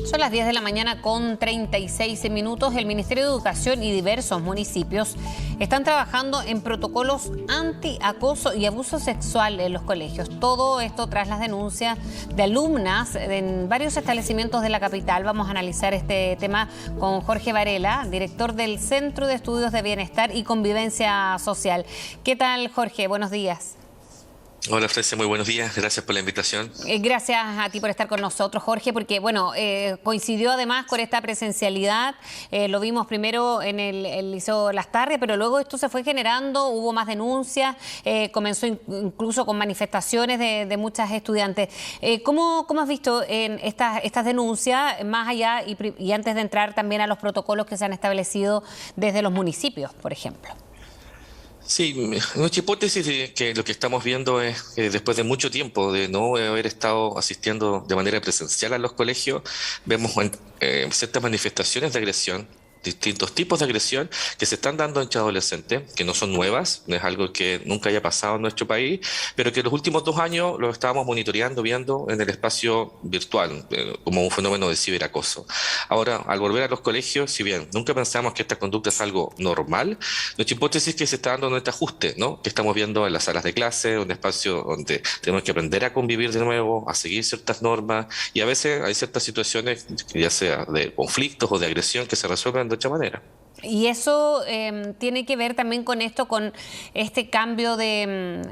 Son las 10 de la mañana con 36 minutos. El Ministerio de Educación y diversos municipios están trabajando en protocolos anti-acoso y abuso sexual en los colegios. Todo esto tras las denuncias de alumnas en varios establecimientos de la capital. Vamos a analizar este tema con Jorge Varela, director del Centro de Estudios de Bienestar y Convivencia Social. ¿Qué tal, Jorge? Buenos días. Hola, Frecia, muy buenos días. Gracias por la invitación. Gracias a ti por estar con nosotros, Jorge, porque bueno, coincidió además con esta presencialidad. Lo vimos primero en el Liceo Las Tarrias, pero luego esto se fue generando, hubo más denuncias, comenzó incluso con manifestaciones de muchas estudiantes. ¿Cómo has visto en estas denuncias, más allá y antes de entrar también a los protocolos que se han establecido desde los municipios, por ejemplo? Sí, nuestra hipótesis es que lo que estamos viendo es que después de mucho tiempo de no haber estado asistiendo de manera presencial a los colegios, vemos ciertas manifestaciones de agresión, distintos tipos de agresión que se están dando entre adolescentes, que no son nuevas, no es algo que nunca haya pasado en nuestro país, pero que en los últimos 2 años lo estábamos monitoreando, viendo en el espacio virtual, como un fenómeno de ciberacoso. Ahora, al volver a los colegios, si bien nunca pensamos que esta conducta es algo normal, nuestra hipótesis es que se está dando este ajuste, ¿no? Que estamos viendo en las salas de clase, un espacio donde tenemos que aprender a convivir de nuevo, a seguir ciertas normas, y a veces hay ciertas situaciones, ya sea de conflictos o de agresión, que se resuelven de otra manera. Y eso tiene que ver también con esto, con este cambio de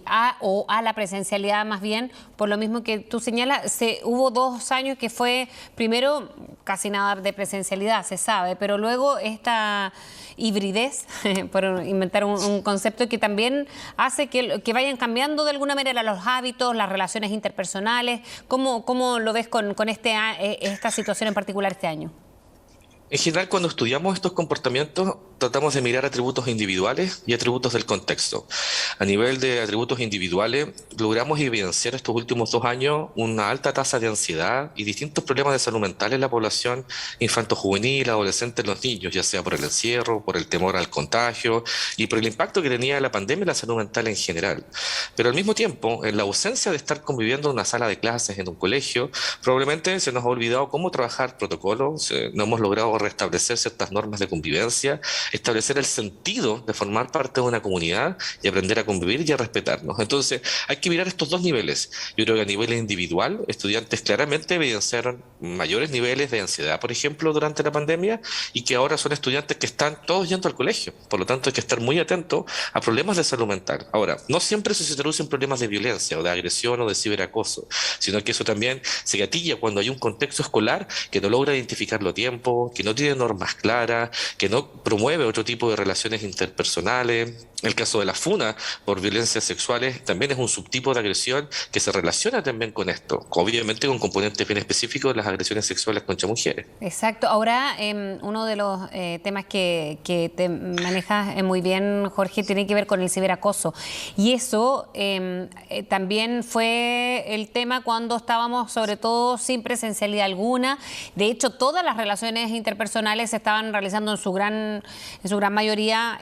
a la presencialidad más bien, por lo mismo que tú señalas, hubo 2 años que fue, primero, casi nada de presencialidad, se sabe, pero luego esta hibridez, por inventar un concepto que también hace que vayan cambiando de alguna manera los hábitos, las relaciones interpersonales. ¿Cómo lo ves con esta situación en particular este año? En general, cuando estudiamos estos comportamientos, tratamos de mirar atributos individuales y atributos del contexto. A nivel de atributos individuales, logramos evidenciar estos últimos 2 años una alta tasa de ansiedad y distintos problemas de salud mental en la población infanto-juvenil, adolescente, en los niños, ya sea por el encierro, por el temor al contagio y por el impacto que tenía la pandemia en la salud mental en general. Pero al mismo tiempo, en la ausencia de estar conviviendo en una sala de clases, en un colegio, probablemente se nos ha olvidado cómo trabajar protocolos, no hemos logrado restablecer ciertas normas de convivencia, establecer el sentido de formar parte de una comunidad y aprender a convivir y a respetarnos. Entonces, hay que mirar estos dos niveles. Yo creo que a nivel individual, estudiantes claramente evidenciaron mayores niveles de ansiedad, por ejemplo, durante la pandemia, y que ahora son estudiantes que están todos yendo al colegio. Por lo tanto, hay que estar muy atentos a problemas de salud mental. Ahora, no siempre eso se traduce en problemas de violencia o de agresión o de ciberacoso, sino que eso también se gatilla cuando hay un contexto escolar que no logra identificarlo a tiempo, que no tiene normas claras, que no promueve otro tipo de relaciones interpersonales. El caso de la funa por violencias sexuales también es un subtipo de agresión que se relaciona también con esto, obviamente con componentes bien específicos de las agresiones sexuales contra mujeres. Exacto. Ahora, uno de los temas que te manejas muy bien, Jorge, tiene que ver con el ciberacoso. Y eso también fue el tema cuando estábamos, sobre todo, sin presencialidad alguna. De hecho, todas las relaciones interpersonales se estaban realizando en su gran mayoría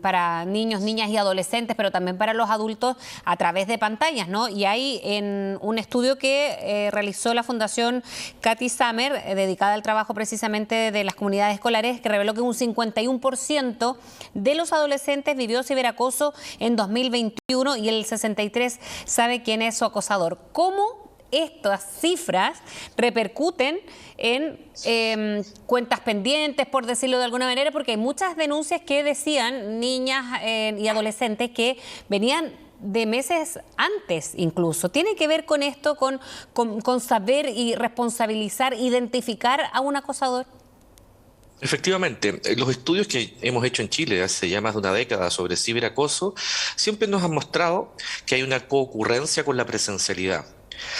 para niños, niñas y adolescentes, pero también para los adultos a través de pantallas, ¿no? Y hay en un estudio que realizó la Fundación Cathy Summer, dedicada al trabajo precisamente de las comunidades escolares, que reveló que un 51% de los adolescentes vivió ciberacoso en 2021 y el 63% sabe quién es su acosador. ¿Cómo estas cifras repercuten en cuentas pendientes, por decirlo de alguna manera? Porque hay muchas denuncias que decían niñas y adolescentes que venían de meses antes incluso. ¿Tiene que ver con esto, con saber y responsabilizar, identificar a un acosador? Efectivamente, los estudios que hemos hecho en Chile hace ya más de una década sobre ciberacoso siempre nos han mostrado que hay una coocurrencia con la presencialidad.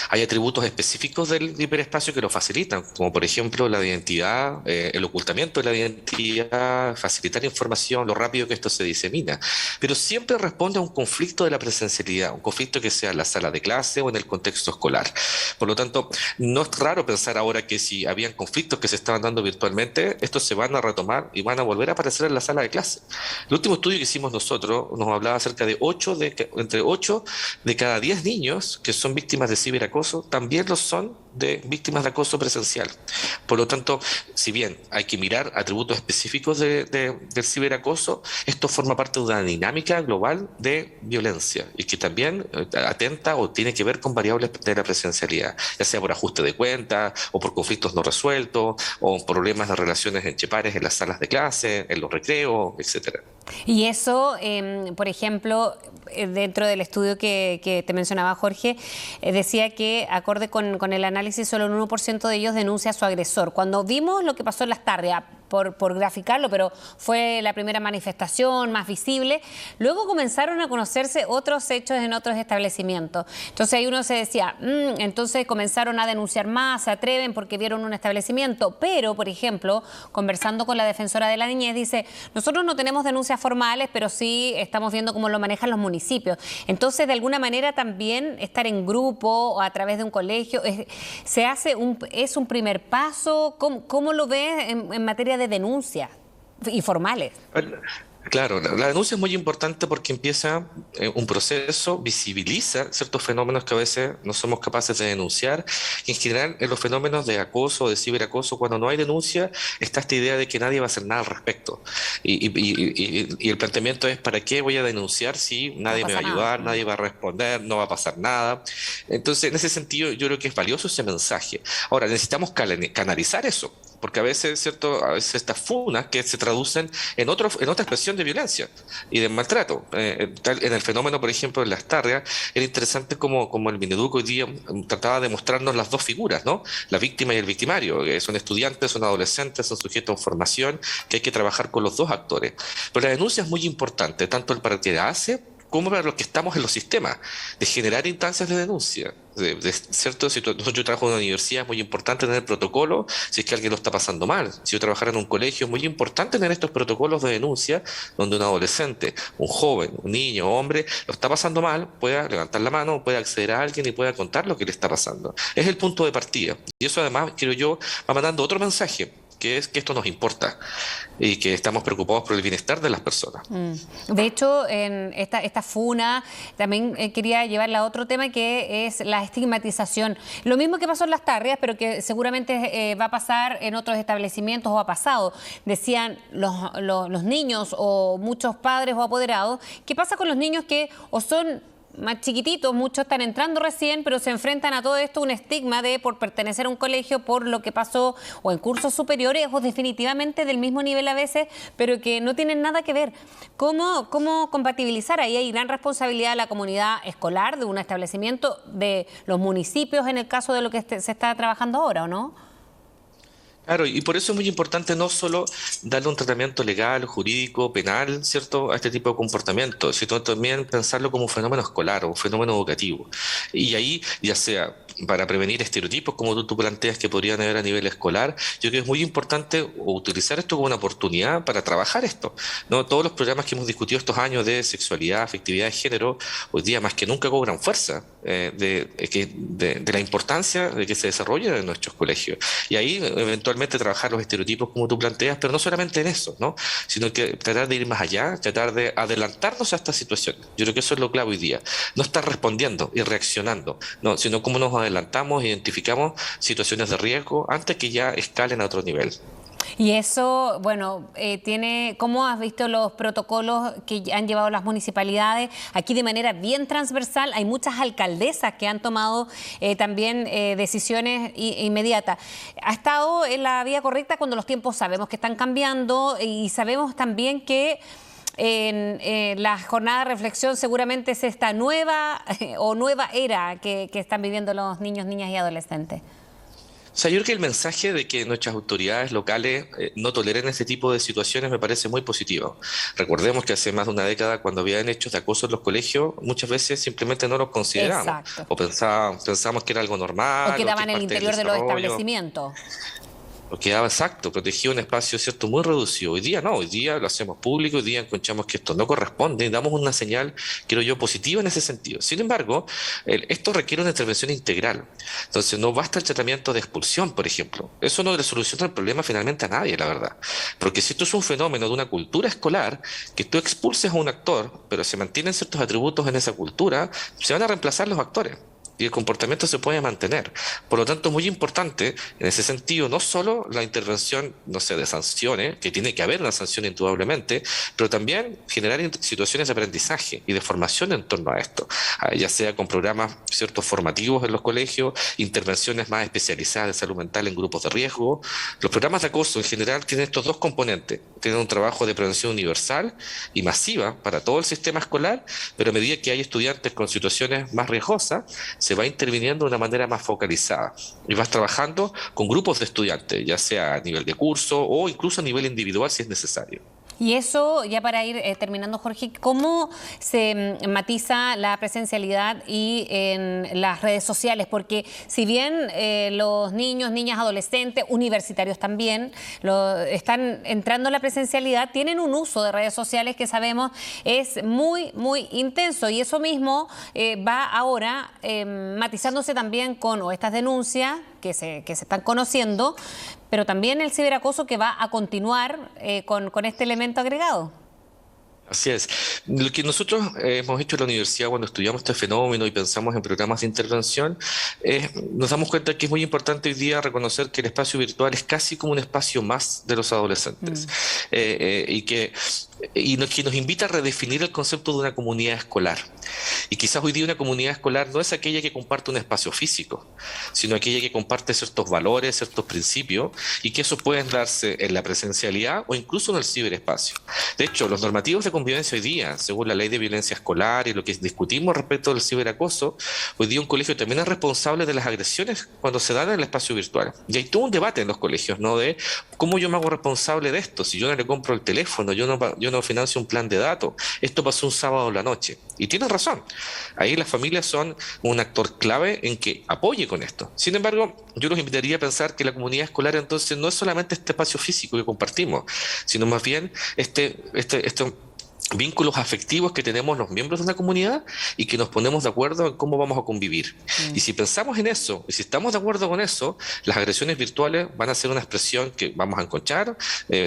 Hay atributos específicos del hiperespacio que lo facilitan, como por ejemplo la identidad, el ocultamiento de la identidad, facilitar información, lo rápido que esto se disemina. Pero siempre responde a un conflicto de la presencialidad, un conflicto que sea en la sala de clase o en el contexto escolar. Por lo tanto, no es raro pensar ahora que si habían conflictos que se estaban dando virtualmente, estos se van a retomar y van a volver a aparecer en la sala de clase. El último estudio que hicimos nosotros nos hablaba acerca de entre 8 de cada 10 niños que son víctimas de ciberacoso también lo son de víctimas de acoso presencial. Por lo tanto, si bien hay que mirar atributos específicos del ciberacoso, esto forma parte de una dinámica global de violencia y que también atenta o tiene que ver con variables de la presencialidad, ya sea por ajuste de cuentas o por conflictos no resueltos o problemas de relaciones entre pares en las salas de clase, en los recreos, etcétera. Y eso, por ejemplo, dentro del estudio que te mencionaba Jorge, decía que acorde con el análisis solo un 1% de ellos denuncia a su agresor. Cuando vimos lo que pasó en Las Tarrias, por graficarlo, pero fue la primera manifestación más visible. Luego comenzaron a conocerse otros hechos en otros establecimientos. Entonces ahí uno se decía, entonces comenzaron a denunciar más, se atreven porque vieron un establecimiento. Pero, por ejemplo, conversando con la defensora de la niñez, dice, nosotros no tenemos denuncias formales, pero sí estamos viendo cómo lo manejan los municipios. Entonces, de alguna manera también estar en grupo o a través de un colegio, es un primer paso. ¿Cómo lo ves en materia de denuncias y formales? Claro, la denuncia es muy importante porque empieza un proceso, visibiliza ciertos fenómenos que a veces no somos capaces de denunciar. Y en general, en los fenómenos de acoso o de ciberacoso, cuando no hay denuncia, está esta idea de que nadie va a hacer nada al respecto. Y el planteamiento es, ¿para qué voy a denunciar si nadie me va a ayudar, nadie va a responder, no va a pasar nada? Entonces, en ese sentido, yo creo que es valioso ese mensaje. Ahora, necesitamos canalizar eso, porque a veces, ¿cierto? A veces estas funas que se traducen en otra expresión de violencia y de maltrato. En el fenómeno, por ejemplo, de Las Tarrias, era interesante como el Mineduc hoy día trataba de mostrarnos las dos figuras, ¿no? La víctima y el victimario, que son estudiantes, son adolescentes, son sujetos en formación, que hay que trabajar con los dos actores. Pero la denuncia es muy importante, tanto para el que la hace, como para los que estamos en los sistemas, de generar instancias de denuncia. ¿Cierto? Si yo trabajo en una universidad, es muy importante tener protocolo si es que alguien lo está pasando mal. Si yo trabajara en un colegio, es muy importante tener estos protocolos de denuncia donde un adolescente, un joven, un niño, hombre, lo está pasando mal, pueda levantar la mano, pueda acceder a alguien y pueda contar lo que le está pasando. Es el punto de partida. Y eso además, creo yo, va mandando otro mensaje, que es que esto nos importa y que estamos preocupados por el bienestar de las personas. De hecho, en esta funa también quería llevarla a otro tema, que es la estigmatización. Lo mismo que pasó en Las Tarrias, pero que seguramente va a pasar en otros establecimientos o ha pasado. Decían los niños o muchos padres o apoderados, ¿qué pasa con los niños que o son más chiquititos, muchos están entrando recién, pero se enfrentan a todo esto, un estigma de por pertenecer a un colegio, por lo que pasó, o en cursos superiores, o definitivamente del mismo nivel a veces, pero que no tienen nada que ver? ¿Cómo compatibilizar? Ahí hay gran responsabilidad de la comunidad escolar, de un establecimiento, de los municipios, en el caso de lo que se está trabajando ahora, ¿o no? Claro, y por eso es muy importante no solo darle un tratamiento legal, jurídico, penal, ¿cierto?, a este tipo de comportamientos, sino también pensarlo como un fenómeno escolar o un fenómeno educativo. Y ahí, ya sea para prevenir estereotipos, como tú planteas que podrían haber a nivel escolar, yo creo que es muy importante utilizar esto como una oportunidad para trabajar esto, ¿no? Todos los programas que hemos discutido estos años de sexualidad, afectividad de género, hoy día más que nunca cobran fuerza de la importancia de que se desarrollen en nuestros colegios. Y ahí, eventualmente, trabajar los estereotipos como tú planteas, pero no solamente en eso, ¿no?, sino que tratar de ir más allá, tratar de adelantarnos a esta situación. Yo creo que eso es lo clave hoy día. No estar respondiendo y reaccionando, no, sino cómo nos adelantamos, identificamos situaciones de riesgo antes que ya escalen a otro nivel. Y eso, bueno, ¿cómo has visto los protocolos que han llevado las municipalidades? Aquí de manera bien transversal hay muchas alcaldesas que han tomado también decisiones inmediatas. ¿Ha estado en la vía correcta cuando los tiempos sabemos que están cambiando y sabemos también que en la jornada de reflexión seguramente es esta nueva nueva era que están viviendo los niños, niñas y adolescentes? O sea, yo creo que el mensaje de que nuestras autoridades locales no toleren este tipo de situaciones me parece muy positivo. Recordemos que hace más de una década, cuando habían hechos de acoso en los colegios, muchas veces simplemente no los consideramos. Exacto. O pensábamos que era algo normal. O quedaban que en el parte del interior de los desarrollo. establecimientos. Lo quedaba exacto, protegía un espacio, ¿cierto?, muy reducido. Hoy día no, hoy día lo hacemos público, hoy día encontramos que esto no corresponde y damos una señal, creo yo, positiva en ese sentido. Sin embargo, esto requiere una intervención integral. Entonces, no basta el tratamiento de expulsión, por ejemplo. Eso no le soluciona el problema finalmente a nadie, la verdad. Porque si esto es un fenómeno de una cultura escolar, que tú expulses a un actor, pero se mantienen ciertos atributos en esa cultura, se van a reemplazar los actores. y el comportamiento se puede mantener. Por lo tanto, es muy importante en ese sentido, no solo la intervención, no sé, de sanciones, que tiene que haber una sanción indudablemente, pero también generar situaciones de aprendizaje y de formación en torno a esto, ya sea con programas ciertos formativos en los colegios, intervenciones más especializadas de salud mental en grupos de riesgo. Los programas de acoso en general tienen estos dos componentes, tienen un trabajo de prevención universal y masiva para todo el sistema escolar, pero a medida que hay estudiantes con situaciones más riesgosas, se va interviniendo de una manera más focalizada y vas trabajando con grupos de estudiantes, ya sea a nivel de curso o incluso a nivel individual si es necesario. Y eso, ya para ir terminando, Jorge, ¿cómo se matiza la presencialidad y en las redes sociales? Porque si bien los niños, niñas, adolescentes, universitarios también, están entrando en la presencialidad, tienen un uso de redes sociales que sabemos es muy, muy intenso. Y eso mismo va ahora matizándose también con estas denuncias que se están conociendo, pero también el ciberacoso que va a continuar con este elemento agregado. Así es. Lo que nosotros hemos hecho en la universidad cuando estudiamos este fenómeno y pensamos en programas de intervención, nos damos cuenta que es muy importante hoy día reconocer que el espacio virtual es casi como un espacio más de los adolescentes que nos invita a redefinir el concepto de una comunidad escolar. Y quizás hoy día una comunidad escolar no es aquella que comparte un espacio físico, sino aquella que comparte ciertos valores, ciertos principios, y que eso pueden darse en la presencialidad o incluso en el ciberespacio. De hecho, los normativos de convivencia hoy día, según la ley de violencia escolar y lo que discutimos respecto del ciberacoso, hoy día un colegio también es responsable de las agresiones cuando se dan en el espacio virtual. Y hay todo un debate en los colegios, ¿no? De cómo yo me hago responsable de esto, si yo no le compro el teléfono, yo no financio un plan de datos, esto pasó un sábado en la noche. Y tienes razón, ahí las familias son un actor clave en que apoye con esto. Sin embargo, yo los invitaría a pensar que la comunidad escolar entonces no es solamente este espacio físico que compartimos, sino más bien estos vínculos afectivos que tenemos los miembros de una comunidad y que nos ponemos de acuerdo en cómo vamos a convivir. Y si pensamos en eso, y si estamos de acuerdo con eso, las agresiones virtuales van a ser una expresión que vamos a encontrar,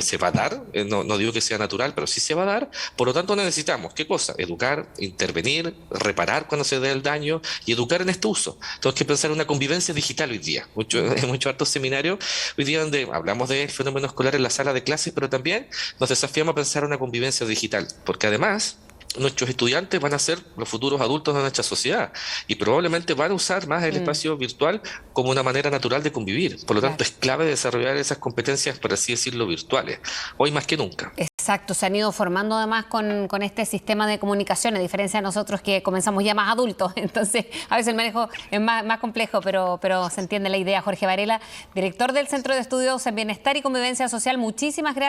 se va a dar, no digo que sea natural, pero sí se va a dar. Por lo tanto, necesitamos, ¿qué cosa? Educar, intervenir, reparar cuando se dé el daño y educar en este uso. Tenemos que pensar en una convivencia digital hoy día. Muchos hartos seminarios hoy día donde hablamos de fenómeno escolar en la sala de clases, pero también nos desafiamos a pensar en una convivencia digital. Porque además nuestros estudiantes van a ser los futuros adultos de nuestra sociedad y probablemente van a usar más el espacio virtual como una manera natural de convivir. Por lo tanto, es clave desarrollar esas competencias, por así decirlo, virtuales, hoy más que nunca. Exacto, se han ido formando además con este sistema de comunicación, a diferencia de nosotros que comenzamos ya más adultos. Entonces, a veces el manejo es más complejo, pero se entiende la idea. Jorge Varela, director del Centro de Estudios en Bienestar y Convivencia Social, muchísimas gracias.